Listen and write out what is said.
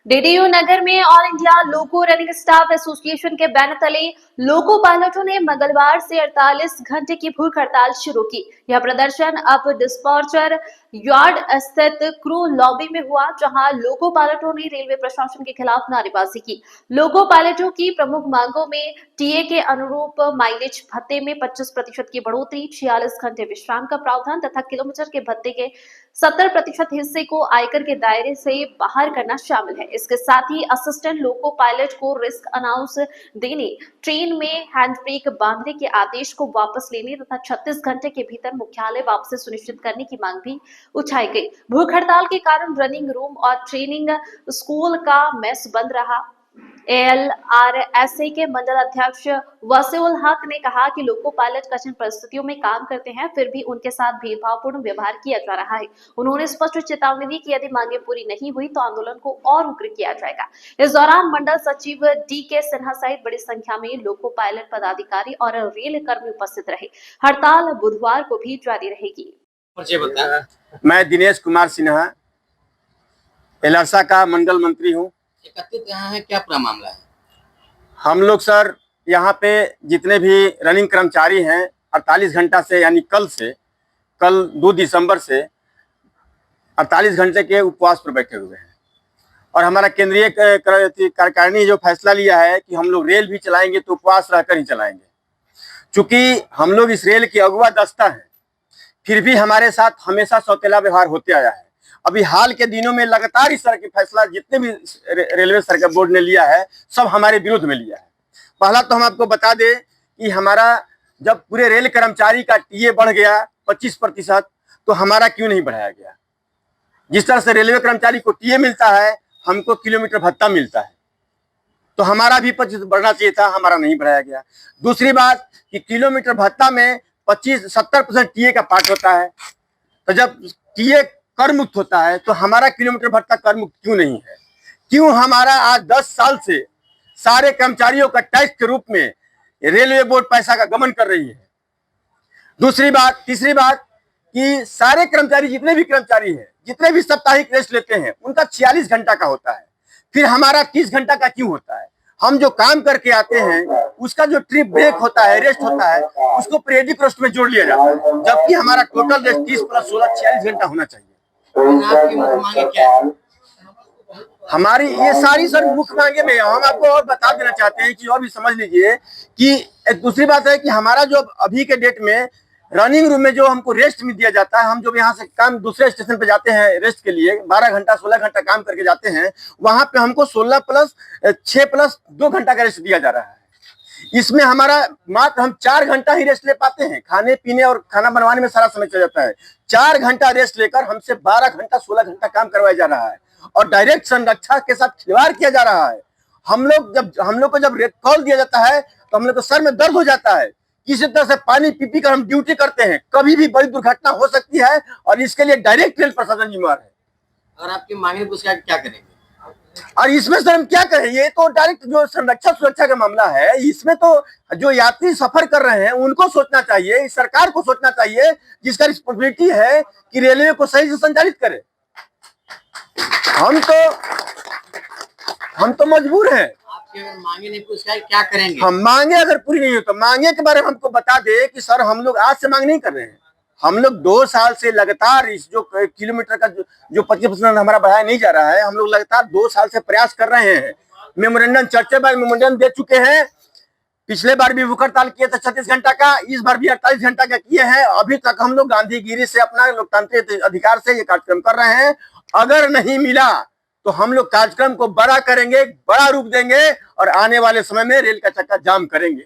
DDU नगर में all India लोको running staff association के banner तले लोको पायलटों ने मंगलवार से 48 घंटे की भूख हड़ताल शुरू की। यह प्रदर्शन अब डिस्पैचर यार्ड स्थित क्रू लॉबी में हुआ, जहां लोको पायलटों ने रेलवे प्रशासन के खिलाफ नारेबाजी की। लोको पायलटों की प्रमुख मांगों में टीए के अनुरूप माइलेज भत्ते में 25% की बढ़ोतरी, 46 घंटे विश्राम का प्रावधान तथा किलोमीटर के भत्ते के 70% हिस्से को आयकर के दायरे से बाहर करना शामिल है। इसके साथ ही असिस्टेंट लोको पायलट को रिस्क अनाउंस देने, ट्रेन में हैंड ब्रेक बांधने के आदेश को वापस लेने तथा 36 घंटे के भीतर मुख्यालय वापसी सुनिश्चित करने की मांग भी उठाई गई। भूख हड़ताल के कारण रनिंग रूम और ट्रेनिंग स्कूल का मेस बंद रहा। एएलआरएसए के मंडल अध्यक्ष वसीउल हक ने कहा कि लोको पायलट कठिन परिस्थितियों में काम करते हैं, फिर भी उनके साथ भेदभावपूर्ण व्यवहार किया जा रहा है। उन्होंने स्पष्ट चेतावनी दी कि यदि मांगे पूरी नहीं हुई तो आंदोलन को और उग्र किया जाएगा। इस दौरान मंडल सचिव डीके सिन्हा सहित बड़ी संख्या में लोको पायलट पदाधिकारी और रेल कर्मी उपस्थित रहे। हड़ताल बुधवार को भी जारी रहेगी। मैं दिनेश कुमार सिन्हा एलरसा का मंडल मंत्री हूँ। एकत्रित यहाँ है, क्या पूरा मामला है? हम लोग सर यहाँ पे जितने भी रनिंग कर्मचारी हैं 48 घंटा से, यानी कल 2 दिसंबर से 48 घंटे के उपवास पर बैठे हुए हैं। और हमारा केंद्रीय कार्यकारिणी जो फैसला लिया है कि हम लोग रेल भी चलाएंगे तो उपवास रहकर ही चलाएंगे। चूंकि हम लोग इस रेल की अगुवा दस्ता है, फिर भी हमारे साथ हमेशा सौतेला व्यवहार होते आया है। अभी हाल के दिनों में लगातार इस तरह के फैसला जितने भी रेलवे सरकार बोर्ड ने लिया है, सब हमारे विरुद्ध में लिया है। पहला तो हम आपको बता दें कि हमारा जब पूरे रेल कर्मचारी का टीए बढ़ गया 25%, तो हमारा क्यों नहीं बढ़ाया गया? जिस तरह से रेलवे कर्मचारी को टीए मिलता है, हमको किलोमीटर भत्ता मिलता है, तो हमारा भी 25% बढ़ना चाहिए था, हमारा नहीं बढ़ाया गया। दूसरी बात कि किलोमीटर भत्ता में 70% टीए का पार्ट होता है, तो जब टीए कर मुक्त होता है तो हमारा किलोमीटर भत्ता कर मुक्त क्यों नहीं है? क्यों हमारा आज 10 साल से सारे कर्मचारियों का टैक्स के रूप में रेलवे बोर्ड पैसा का गमन कर रही है? तीसरी बात कि सारे कर्मचारी जितने भी कर्मचारी हैं, जितने भी साप्ताहिक रेस्ट लेते हैं, उनका 46 घंटा का होता है, फिर हमारा 30 घंटा का क्यों होता है? हम जो काम करके आते हैं उसका जो ट्रिप ब्रेक होता है, रेस्ट होता है, उसको पीरियडिक रेस्ट में जोड़ लिया जाता है, जबकि हमारा टोटल रेस्ट 30 + 16 46 घंटा होना चाहिए। आपकी मुख्य मांगे क्या है? हमारी ये सारी सर मुख्य मांगे में हम आपको और बता देना चाहते हैं कि और भी समझ लीजिए कि एक दूसरी बात है कि हमारा जो अभी के डेट में रनिंग रूम में जो हमको रेस्ट में दिया जाता है, हम जब यहाँ से काम दूसरे स्टेशन पे जाते हैं रेस्ट के लिए 12 घंटा 16 घंटा काम करके जाते हैं, वहां पे हमको 16 + 6 + 2 घंटा का रेस्ट दिया जा रहा है। इसमें हमारा मात्र हम 4 घंटा ही रेस्ट ले पाते हैं। खाने पीने और खाना बनवाने में सारा समय चल जाता है। 4 घंटा रेस्ट लेकर हमसे 12 घंटा 16 घंटा काम करवाया जा रहा है और डायरेक्ट संरक्षा के साथ खिलवाड़ किया जा रहा है। हम लोग को जब कॉल दिया जाता है तो हम लोग को सर में दर्द हो जाता है। किसी तरह से पानी पी कर हम ड्यूटी करते हैं, कभी भी बड़ी दुर्घटना हो सकती है और इसके लिए डायरेक्ट रेल प्रशासन जिम्मेवार है। और आपकी मांगे को क्या करेंगे? और इसमें सर हम क्या करें? ये तो डायरेक्ट जो संरक्षा सुरक्षा का मामला है, इसमें तो जो यात्री सफर कर रहे हैं उनको सोचना चाहिए, इस सरकार को सोचना चाहिए जिसका रिस्पॉन्सिबिलिटी है कि रेलवे को सही से संचालित करे। हम तो मजबूर हैं। आपके अगर मांगे नहीं पूछा क्या करेंगे? हम मांगे अगर पूरी नहीं हो तो मांगे के बारे में हमको बता दे कि सर हम लोग आज से मांग नहीं कर रहे हैं। हम लोग 2 साल से लगातार इस जो किलोमीटर का जो 25% हमारा बढ़ाया नहीं जा रहा है, हम लोग लगातार 2 साल से प्रयास कर रहे हैं। मेमोरेंडम चर्चा बार मेमोरेंडम दे चुके हैं। पिछले बार भी भूख हड़ताल किए थे 36 घंटा का, इस बार भी 48 घंटा का किए हैं। अभी तक हम लोग गांधीगिरी से अपना लोकतांत्रिक अधिकार से ये कार्यक्रम कर रहे हैं। अगर नहीं मिला तो हम लोग कार्यक्रम को बड़ा करेंगे, बड़ा रूप देंगे और आने वाले समय में रेल का चक्का जाम करेंगे।